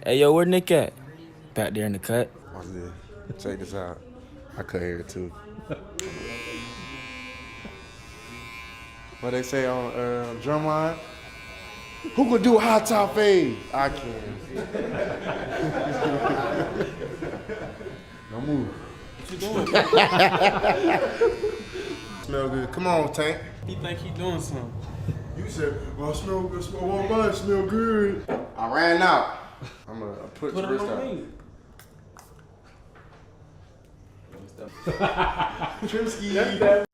Hey, yo, where Nick at? Back there in the cut. Watch this. Check this out. I could hear it too. What they say on drumline? Who could do a high top fade? I can. Don't move. What you doing? Smell good. Come on, Tank. He think he doing something. You said, well, I smell good. I smell good. I ran out. I'm gonna put Put the it wrist on out. me. Trimsky.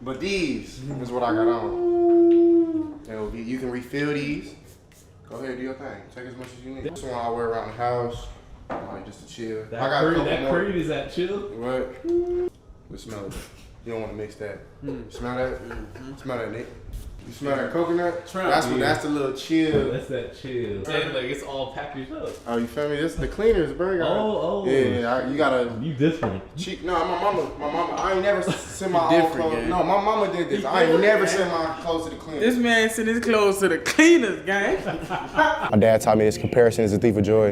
But these is what I got on. You can refill these. Go ahead, do your thing. Take as much as you need. This one I wear around the house, like just to chill. I got a couple more. Creed is that chill? What? But smell it. You don't want to mix that. Smell that? Smell that, Nick. You smell that coconut? That's the little chill. That's that chill. Like it's all packaged up. Oh, you feel me? This is the cleaners, bro. Yeah, you gotta. You different. No, my mama. I ain't never send my own clothes. Gang. No, my mama did this. I ain't never send my clothes to the cleaners. This man sent his clothes to the cleaners, gang. My dad taught me this: comparison is the thief of joy.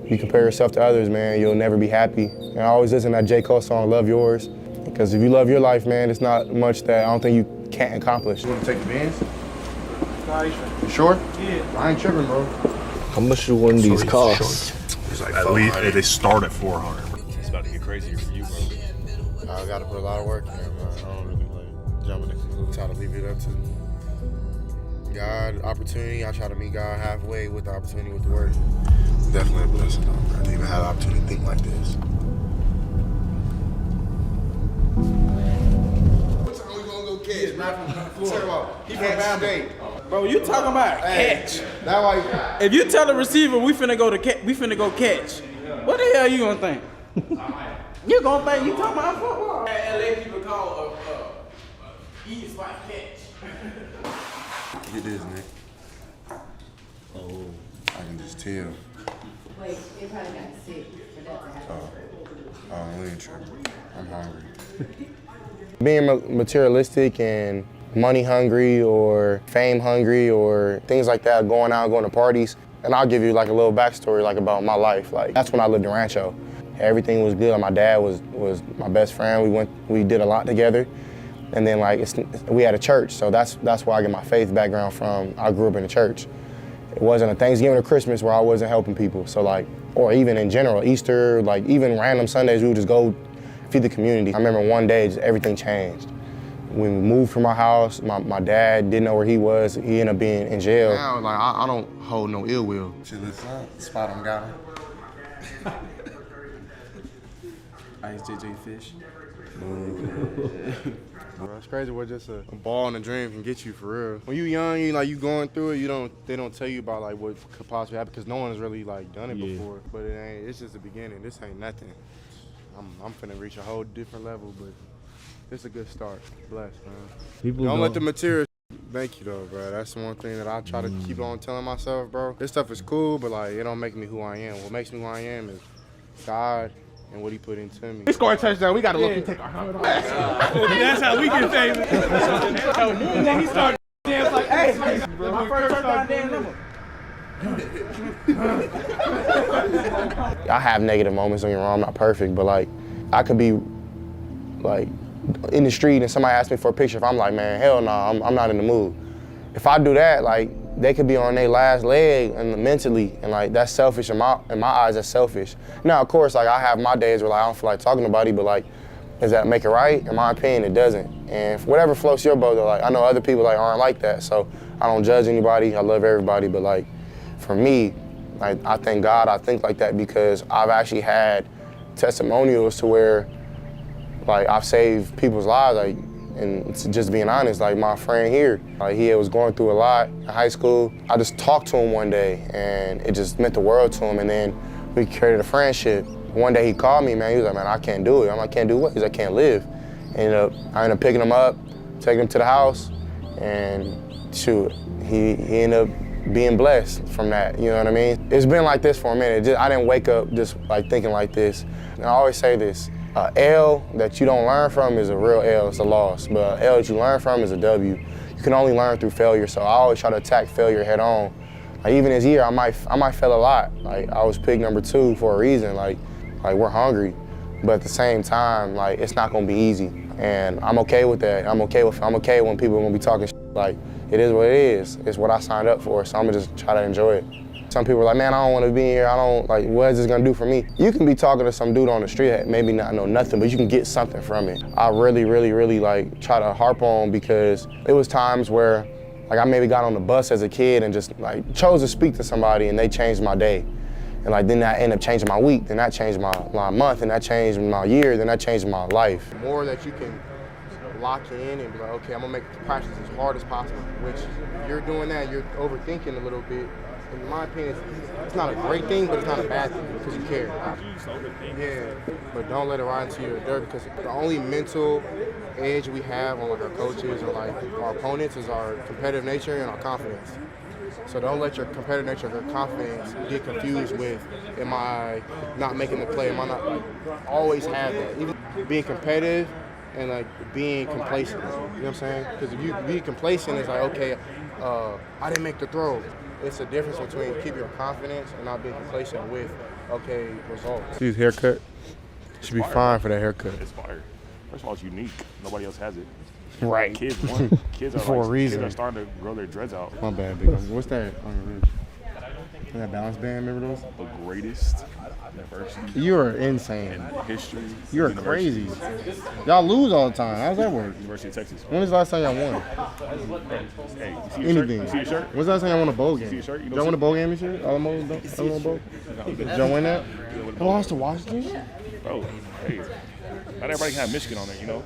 You compare yourself to others, man, you'll never be happy. And I always listen to that J. Cole song, "Love Yours," because if you love your life, man, it's not much that I don't think you can't accomplish. You want to take the bands? You sure? Yeah. I ain't tripping, bro. How much do one of these cost? It's like at least they start at 400. It's about to get crazier for you, bro. I gotta put a lot of work in, bro. I don't really like jumping in. Try to leave it up to God, opportunity. I try to meet God halfway with the opportunity with the word. Definitely a blessing, though, bro, to even have the opportunity to think like this. What time we gonna go catch, man? He from State. Bro, you talking about catch. That's why If you tell the receiver we finna go catch, what the hell you gonna think? You gonna think you talking about football? LA people call easy spot catch. Get this, Nick. Oh. I can just tell. Wait, they probably got sick for that to happen. Oh, we ain't tripping. I'm hungry. Being materialistic and money hungry or fame hungry or things like that, going out, going to parties. And I'll give you like a little backstory like about my life. Like that's when I lived in Rancho. Everything was good. My dad was my best friend. We did a lot together. And then like we had a church, so that's where I get my faith background from. I grew up in the church. It wasn't a Thanksgiving or Christmas where I wasn't helping people. So like, or even in general, Easter, like even random Sundays, we would just go feed the community. I remember one day, just everything changed. When we moved from our house, my dad didn't know where he was. He ended up being in jail. Now, like, I don't hold no ill will. See this spot him got him. Ice JJ Fish. Bro, it's crazy what just a ball and a dream can get you for real. When you young, you going through it, they don't tell you about like what could possibly happen because no one has really like done it before. But it's just the beginning. This ain't nothing. I'm finna reach a whole different level, but it's a good start. Blessed, man. Don't let the material. Thank you though, bro. That's the one thing that I try to keep on telling myself, bro. This stuff is cool, but like it don't make me who I am. What makes me who I am is God and what He put into me. We score a touchdown. We gotta look and take our helmet off. That's how we can say it. And then he started dance like, hey, My first touchdown damn number. I have negative moments, don't get me wrong, I'm not perfect, but like I could be like in the street and somebody asks me for a picture, if I'm like, man, hell no, I'm not in the mood. If I do that, like they could be on their last leg and mentally, and like that's selfish in my eyes. That's selfish. Now, of course, like I have my days where like I don't feel like talking to nobody, but like, does that make it right? In my opinion, it doesn't. And whatever floats your boat, though, like I know other people like aren't like that, so I don't judge anybody. I love everybody, but like for me, like I thank God I think like that because I've actually had testimonials to where like I've saved people's lives, like. And just being honest, like my friend here, like he was going through a lot in high school. I just talked to him one day and it just meant the world to him. And then we created a friendship. One day he called me, man, he was like, man, I can't do it. I'm like, can't do what? He's like, I can't live. I ended up picking him up, taking him to the house, and shoot, he ended up being blessed from that, you know what I mean? It's been like this for a minute. I didn't wake up just like thinking like this. And I always say this, L that you don't learn from is a real L, it's a loss. But a L that you learn from is a W. You can only learn through failure, so I always try to attack failure head on. Like even this year, I might fail a lot. Like I was picked number 2 for a reason. Like we're hungry, but at the same time, like it's not gonna be easy, and I'm okay with that. I'm okay when people are gonna be talking shit. Like it is what it is. It's what I signed up for, so I'm gonna just try to enjoy it. Some people are like, man, I don't want to be here. I don't, like, what is this gonna do for me? You can be talking to some dude on the street that maybe not know nothing, but you can get something from it. I really, really, really like try to harp on, because it was times where like I maybe got on the bus as a kid and just like chose to speak to somebody and they changed my day. And like then that ended up changing my week, then that changed my month, and that changed my year, then that changed my life. The more that you can lock in and be like, okay, I'm gonna make the practice as hard as possible, which if you're doing that, you're overthinking a little bit. In my opinion, it's not a great thing, but it's not a bad thing because you care. Yeah, but don't let it ride into your dirt, because the only mental edge we have on like our coaches or like our opponents is our competitive nature and our confidence. So don't let your competitive nature or your confidence get confused with, am I not making the play? Am I not, like, always have that. Even being competitive and like being complacent, you know what I'm saying? Because if you be complacent, it's like, okay, I didn't make the throw. It's a difference between keeping your confidence and not being complacent with, okay, results. See his haircut? Should be fine for that haircut. It's fire. First of all, it's unique. Nobody else has it. Right. Kids are For a reason. Kids are starting to grow their dreads out. My bad, big homie. What's that on your wrist? That balance band, remember those? The greatest university You're insane. in history. You're University. crazy. Y'all lose all the time. How's that work? University of Texas. When was the last time y'all won? Hey, you see your Anything. shirt? You see your shirt? When's the last time y'all won a bowl game? see your shirt? You know Y'all won a bowl game this year? Alamo Bowl? Did y'all win that? Y'all lost to Washington? Bro, hey, not everybody can have Michigan on there, you know?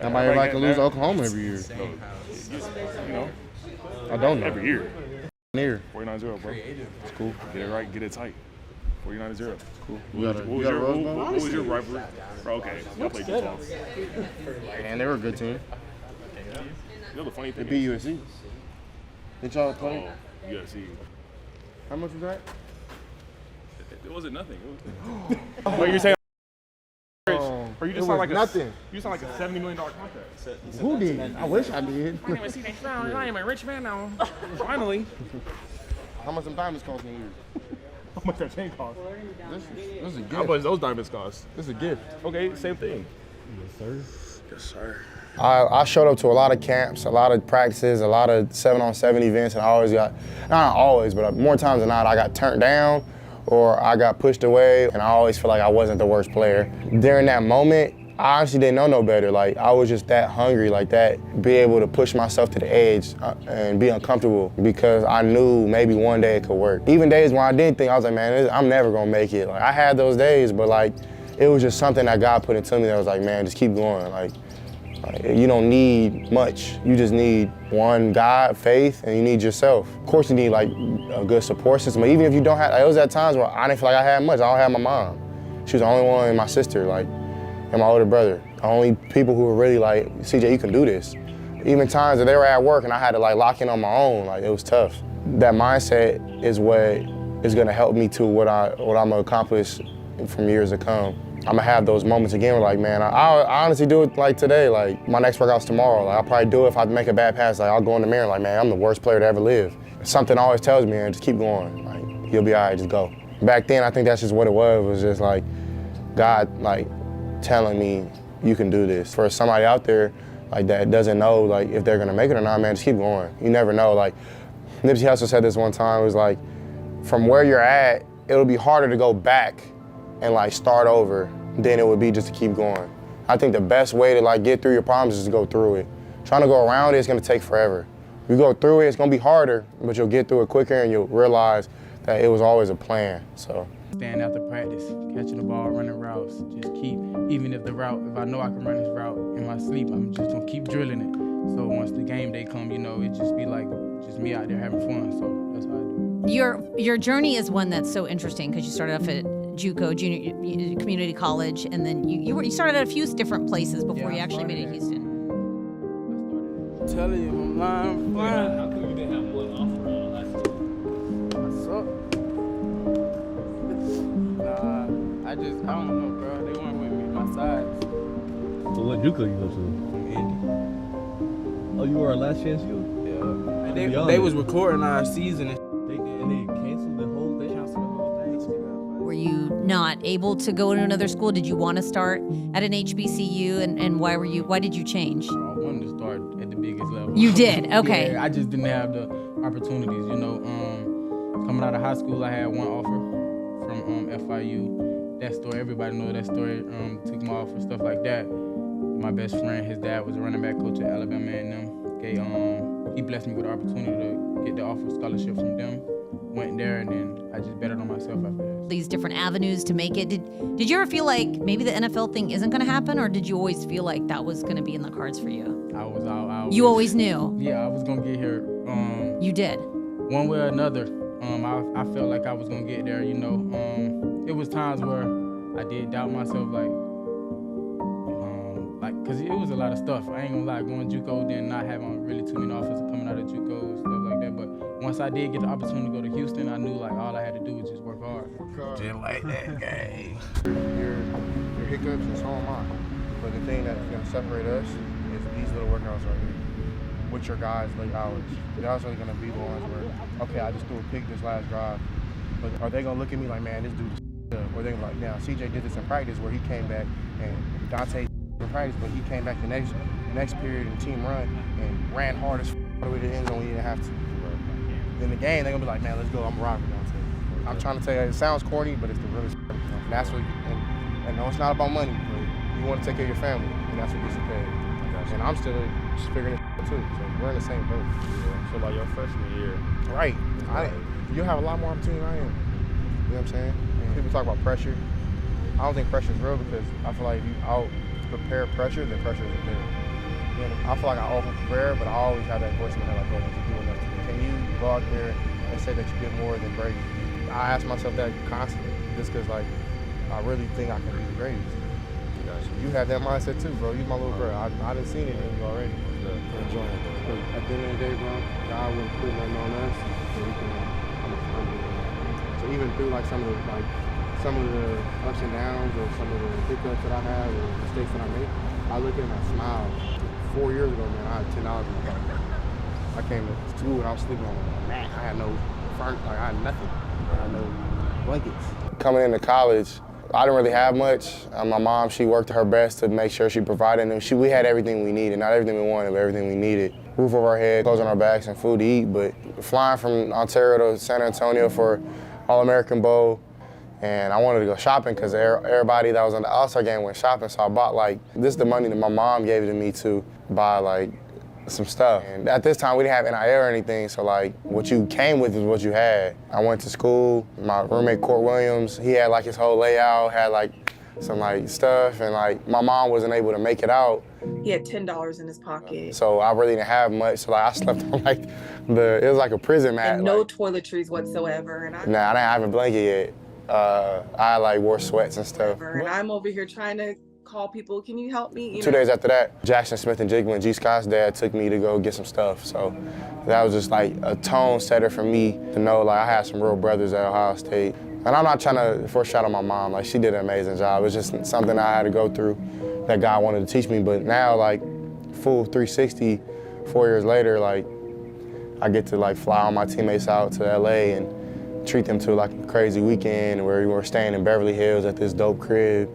Not everybody can lose to Oklahoma every year. So, you know, I don't know. every year. Near. 49-0, bro. It's cool. Get it right, get it tight. 49-0. Cool. What was your rivalry? Bro, okay, y'all played Utah. Man, they were a good team. You know the funny They thing beat is, USC. Did y'all play? oh, UFC. How much was that? It wasn't nothing. But you're saying, or you it just sound was like nothing. You sound like a $70 million contract. Who did? I wish I did. I am a rich man now. Finally. How much some diamonds cost in a year? How much that chain cost? This is a gift. How much those diamonds cost? This is a gift. Okay, same thing. Yes, sir. I showed up to a lot of camps, a lot of practices, a lot of 7-on-7 events, and I always got, not always, but more times than not, I got turned down or I got pushed away, and I always feel like I wasn't the worst player. During that moment, I honestly didn't know no better. Like, I was just that hungry, like that, be able to push myself to the edge and be uncomfortable, because I knew maybe one day it could work. Even days when I didn't think, I was like, man, I'm never gonna make it. Like, I had those days, but like, it was just something that God put into me that was like, man, just keep going. Like, you don't need much. You just need one, God, faith, and you need yourself. Of course, you need like a good support system. But even if you don't have, like, it was at times where I didn't feel like I had much. I don't have my mom. She was the only one, and my sister, like, and my older brother. The only people who were really like, CJ, you can do this. Even times that they were at work and I had to like lock in on my own, like it was tough. That mindset is what is gonna help me to what I'm gonna accomplish from years to come. I'm gonna have those moments again where like, man, I honestly do it like today, like my next workout's tomorrow. Like, I'll probably do it if I make a bad pass. Like, I'll go in the mirror like, man, I'm the worst player to ever live. Something always tells me, man, just keep going. Like, you'll be all right, just go. Back then, I think that's just what it was just like God like telling me, you can do this. For somebody out there like that doesn't know like if they're gonna make it or not, man, just keep going. You never know. Like Nipsey Hussle said this one time, it was like, from where you're at, it'll be harder to go back and like start over than it would be just to keep going. I think the best way to like get through your problems is to go through it. Trying to go around it is gonna take forever. If you go through it, it's gonna be harder, but you'll get through it quicker and you'll realize that it was always a plan, so. Stand after practice, catching the ball, running routes, just keep, even if the route, if I know I can run this route in my sleep, I'm just gonna keep drilling it. So once the game day come, you know, it just be like, just me out there having fun, so that's how I do it. Your journey is one that's so interesting because you started off at JUCO, junior community college, and then you started at a few different places before you actually made it to Houston. I'm telling you, I'm lying. How come you didn't have one offer on high school? What's up? Nah, I don't know, bro. They weren't with me, my size. So what JUCO you go to? Indy. Oh, you were a last chance you? Yeah. They was recording our season and They canceled the whole thing. Were you not able to go to another school? Did you want to start at an HBCU, and why did you change? I wanted to start at the biggest level. You did? Okay. Yeah, I just didn't have the opportunities, you know. Coming out of high school, I had one offer from FIU. That story, everybody knows that story. Took my offer, stuff like that. My best friend, his dad was a running back coach at Alabama A&M. He blessed me with the opportunity to get the offer scholarship from them. Went there, and then I just betted on myself after that. These different avenues to make it. Did you ever feel like maybe the NFL thing isn't going to happen, or did you always feel like that was going to be in the cards for you? You always knew? Yeah, I was going to get here. You did? One way or another. I felt like I was going to get there, you know. It was times where I did doubt myself, because it was a lot of stuff. I ain't gonna lie, going JUCO, then not having really too many offers coming out of JUCO and stuff like that. But once I did get the opportunity to go to Houston, I knew like all I had to do was just work hard. Just like that game. Your hiccups and so am I. But the thing that's gonna separate us is these little workouts right here. With your guys' late hours. The guys are gonna be the ones where, okay, I just threw a pick this last drive. But are they gonna look at me like, man, this dude is up? Or they gonna be like, now CJ did this in practice where he came back and Dante in practice, but he came back the next period in team run and ran hard as all the way to the end zone when he didn't have to. In the game, they're gonna be like, man, let's go, I'm rocking Dante. I'm trying to tell you, it sounds corny, but it's the realest. And that's what, and no, it's not about money, but you want to take care of your family, and that's what gets you paid. And I'm still just figuring it out too, so we're in the same boat. So like your freshman year. Right. You have a lot more opportunity than I am. You know what I'm saying? And people talk about pressure. I don't think pressure is real because I feel like if you out prepare pressure, then pressure isn't there. You know, I feel like I over prepare, but I always have that voice in my head like, oh, did you do enough? Can you go out there and say that you did more than Brady? I ask myself that constantly, just because like I really think I can be the greatest. You have that mindset too, bro. You my little bro. I done seen it in you already. Enjoying it. But at the end of the day, bro, God wouldn't put nothing on us, so we can come from it. So even through like some of the ups and downs or some of the hiccups that I have or mistakes that I make, I look at it and I smile. 4 years ago, man, I had $10 in my pocket. I came to school and I was sleeping on a mat. I had no furniture, I had nothing. I had no blankets. Coming into college, I didn't really have much. My mom, she worked her best to make sure she provided. And we had everything we needed, not everything we wanted, but everything we needed. Roof over our head, clothes on our backs, and food to eat. But flying from Ontario to San Antonio for All-American Bowl, and I wanted to go shopping because everybody that was on the All-Star game went shopping. So I bought this is the money that my mom gave to me to buy some stuff. And at this time we didn't have NIL or anything, so what you came with is what you had. I went to school, my roommate Court Williams, he had his whole layout, had some stuff, and my mom wasn't able to make it out. He had $10 in his pocket. So I really didn't have much, so I slept on it was like a prison mat. And no toiletries whatsoever. And I didn't have a blanket yet. I wore sweats and stuff. And I'm over here trying to call people, can you help me? 2 days after that, Jackson Smith and Jigma and G. Scott's dad took me to go get some stuff. So that was just a tone setter for me to know I had some real brothers at Ohio State. And I'm not trying to foreshadow my mom, she did an amazing job. It's just something I had to go through that God wanted to teach me. But now full 360, 4 years later, I get to fly all my teammates out to LA and treat them to a crazy weekend where we were staying in Beverly Hills at this dope crib.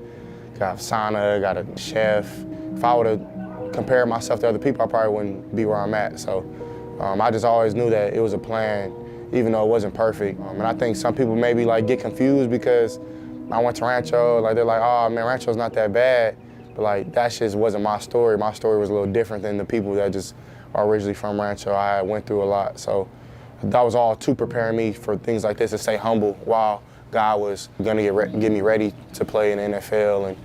Got a sauna, got a chef. If I would have compared myself to other people, I probably wouldn't be where I'm at. So I just always knew that it was a plan, even though it wasn't perfect. And I think some people maybe get confused because I went to Rancho, they're like, oh man, Rancho's not that bad. But that just wasn't my story. My story was a little different than the people that just are originally from Rancho. I went through a lot. So that was all to prepare me for things like this, to stay humble while God was gonna get me ready to play in the NFL and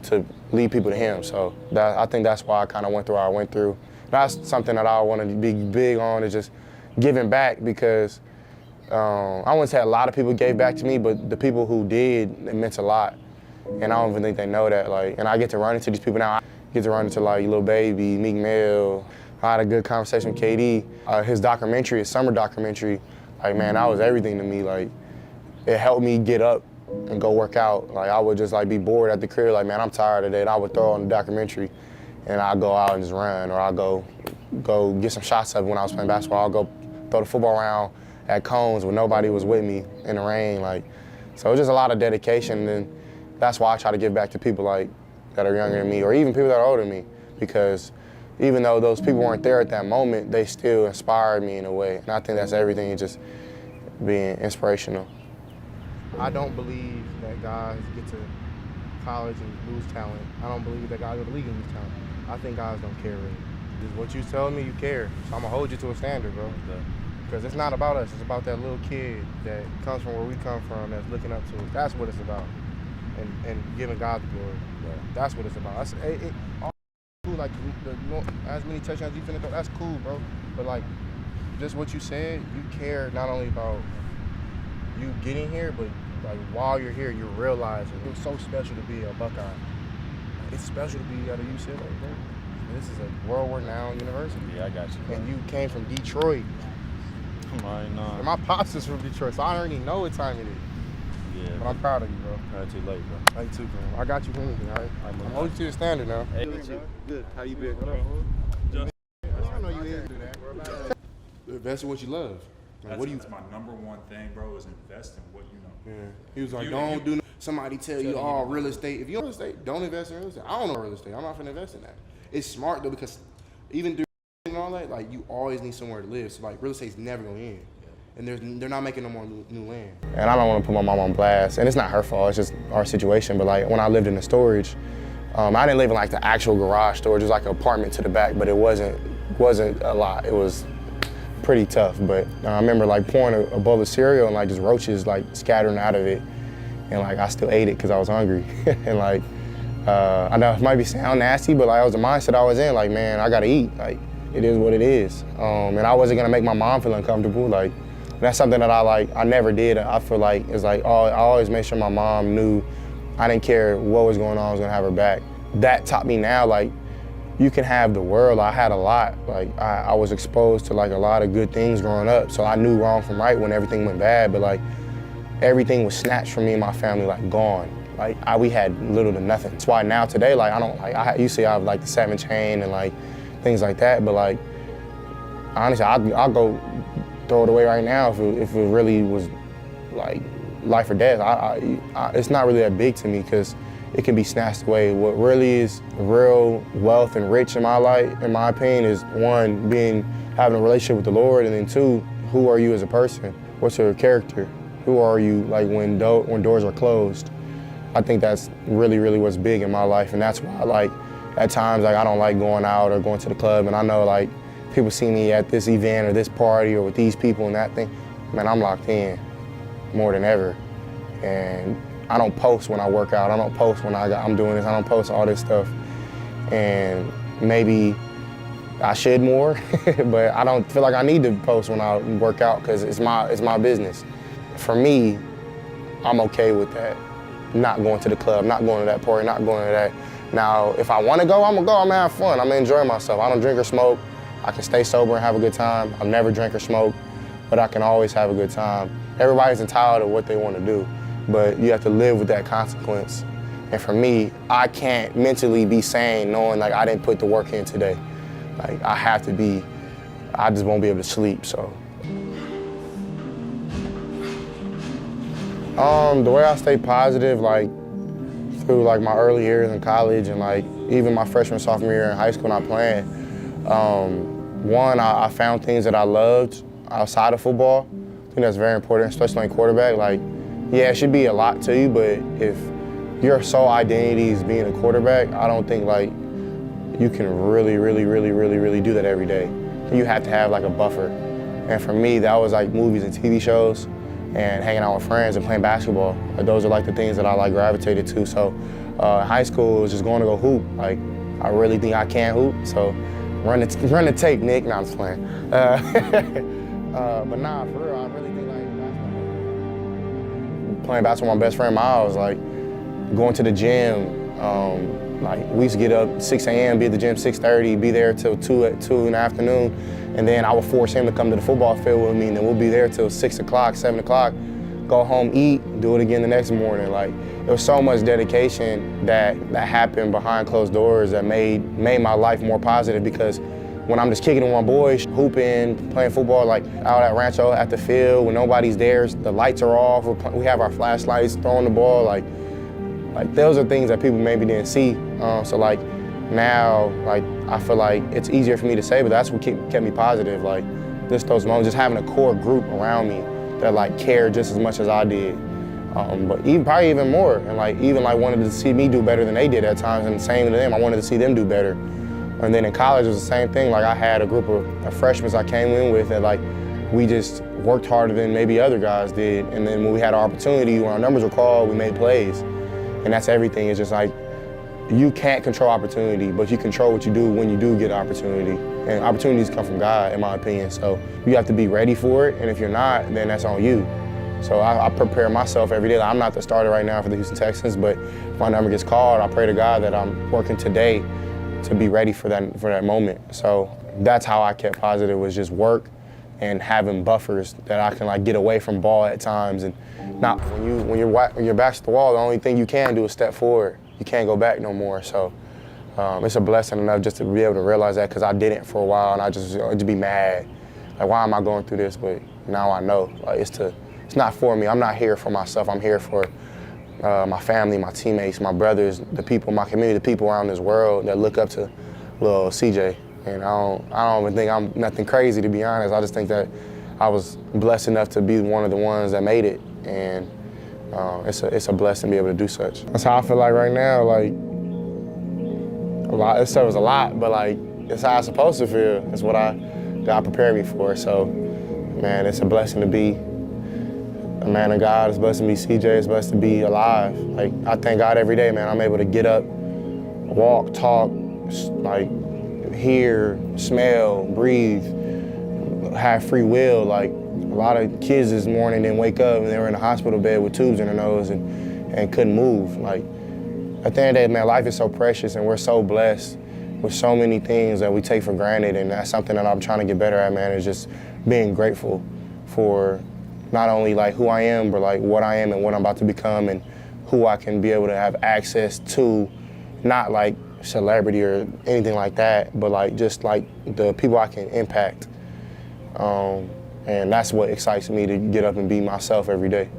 to lead people to Him. So I think that's why I kind of went through what I went through. That's something that I want to be big on, is just giving back, because I wouldn't say a lot of people gave back to me, but the people who did, it meant a lot. And I don't even think they know that. And I get to run into these people now. I get to run into Lil Baby, Meek Mill. I had a good conversation with KD. His documentary, his summer documentary, man, that was everything to me. It helped me get up and go work out. I would just be bored at the crib, man, I'm tired today, and I would throw on the documentary and I'd go out and just run, or I'd go get some shots up when I was playing basketball. I'll go throw the football around at cones when nobody was with me in the rain. Like, so it was just a lot of dedication, and that's why I try to give back to people like that are younger than me, or even people that are older than me, because even though those people weren't there at that moment, they still inspired me in a way. And I think that's everything, just being inspirational. I don't believe that guys get to college and lose talent. I don't believe that guys go to the league and lose talent. I think guys don't care really. Just what you tell me, you care. So I'm gonna hold you to a standard, bro. Because it's not about us, it's about that little kid that comes from where we come from, that's looking up to us. That's what it's about. And giving God the glory. That's what it's about. All cool, like as many touchdowns you finna throw, that's cool, bro. But like, just what you said, you care not only about you getting here, but like while you're here, you're realizing it was so special to be a Buckeye. It's special to be at a UCLA, bro. This is a world-renowned university. Yeah, I got you. And you came from Detroit. And my pops is from Detroit, so I already know what time it is. Yeah. But I'm proud of you, bro. Not too late, bro. Like too, bro. I got you for anything, all right? I'm holding you to the standard now. Hey, Good. How you been? I know you here to do that, bro. Invest in what you love. Like, what do you? That's my number one thing, bro, is invest in what you know. Yeah. He was like, don't do. Somebody tell you, oh, real estate. If you don't real estate, don't invest in real estate. I don't know real estate. I'm not gonna invest in that. It's smart though, because even through and all that, like you always need somewhere to live. So like real estate's never gonna end. And they're not making no more new land. And I don't want to put my mom on blast, and it's not her fault, it's just our situation. But like when I lived in the storage, I didn't live in like the actual garage storage. It was like an apartment to the back, but it wasn't a lot. It was pretty tough. But I remember like pouring a bowl of cereal and like just roaches like scattering out of it, and like I still ate it because I was hungry. And like I know it might sound nasty, but like that was the mindset I was in. Like, man, I gotta eat. Like it is what it is. And I wasn't gonna make my mom feel uncomfortable. Like. That's something that I never did. I feel like it's like, I always made sure my mom knew I didn't care what was going on, I was gonna have her back. That taught me now, like, you can have the world. I had a lot. Like, I was exposed to like a lot of good things growing up, so I knew wrong from right when everything went bad, but like, everything was snatched from me and my family, like gone. Like, we had little to nothing. That's why now today, like, I don't, like, you see I have like the 7 chain and like, things like that, but like, honestly, I'll go throw it away right now if it really was like life or death. It's not really that big to me because it can be snatched away. What really is real wealth and rich in my life, in my opinion, is one, having a relationship with the Lord, and then two, who are you as a person? What's your character? Who are you like when doors are closed? I think that's really, really what's big in my life, and that's why like at times like I don't like going out or going to the club, and I know like people see me at this event or this party or with these people and that thing, man, I'm locked in more than ever. And I don't post when I work out. I don't post when I'm doing this. I don't post all this stuff. And maybe I should more, but I don't feel like I need to post when I work out because it's my business. For me, I'm okay with that. Not going to the club, not going to that party, not going to that. Now, if I want to go, I'm gonna go. I'm gonna have fun. I'm gonna enjoy myself. I don't drink or smoke. I can stay sober and have a good time. I'll never drink or smoke, but I can always have a good time. Everybody's entitled to what they want to do, but you have to live with that consequence. And for me, I can't mentally be sane knowing like I didn't put the work in today. Like I just won't be able to sleep, so. The way I stay positive, like through like my early years in college and like even my freshman, sophomore year in high school not playing, one, I found things that I loved outside of football. I think that's very important, especially in quarterback. Like, yeah, it should be a lot to you, but if your sole identity is being a quarterback, I don't think like you can really do that every day. You have to have like a buffer. And for me, that was like movies and TV shows and hanging out with friends and playing basketball. Like, those are like the things that I like gravitated to. So high school was just going to go hoop. Like, I really think I can hoop, so run the tape, Nick. Nah, I'm just playing. But nah, for real, I really think like basketball. Playing basketball with my best friend Miles, like going to the gym. Like we used to get up 6 a.m., be at the gym 6:30, be there till 2 in the afternoon, and then I would force him to come to the football field with me, and then we'll be there till 6 o'clock, 7 o'clock, go home, eat, do it again the next morning. Like, there was so much dedication that happened behind closed doors that made my life more positive, because when I'm just kicking it with my boys, hooping, playing football, like out at Rancho at the field when nobody's there, the lights are off, we have our flashlights, throwing the ball, like those are things that people maybe didn't see. So like now, like I feel like it's easier for me to say, but that's what kept me positive. Like just those moments, just having a core group around me that like cared just as much as I did. But probably even more, and like even like wanted to see me do better than they did at times, and same to them, I wanted to see them do better. And then in college, it was the same thing. Like I had a group of freshmen I came in with that like we just worked harder than maybe other guys did. And then when we had our opportunity, when our numbers were called, we made plays. And that's everything. It's just like you can't control opportunity, but you control what you do when you do get an opportunity. And opportunities come from God, in my opinion. So you have to be ready for it. And if you're not, then that's on you. So I prepare myself every day. Like, I'm not the starter right now for the Houston Texans, but if my number gets called, I pray to God that I'm working today to be ready for that moment. So that's how I kept positive, was just work and having buffers that I can like get away from ball at times. And not when your back's to the wall, the only thing you can do is step forward. You can't go back no more. So it's a blessing enough just to be able to realize that, because I didn't for a while and I just be mad. Like, why am I going through this? But now I know, like it's not for me. I'm not here for myself. I'm here for my family, my teammates, my brothers, the people, my community, the people around this world that look up to little CJ. And I don't even think I'm nothing crazy, to be honest. I just think that I was blessed enough to be one of the ones that made it. And it's a blessing to be able to do such. That's how I feel like right now. Like this stuff was a lot, but like it's how I'm supposed to feel. It's what God prepared me for. So, man, it's a blessing to be a man of God. It's blessed to be CJ. It's blessed to be alive. Like, I thank God every day, man. I'm able to get up, walk, talk, like hear, smell, breathe, have free will. Like, a lot of kids this morning didn't wake up and they were in a hospital bed with tubes in their nose and couldn't move. Like, at the end of the day, man, life is so precious and we're so blessed with so many things that we take for granted, and that's something that I'm trying to get better at, man, is just being grateful for not only like who I am, but like what I am and what I'm about to become and who I can be able to have access to, not like celebrity or anything like that, but like just like the people I can impact. And that's what excites me to get up and be myself every day.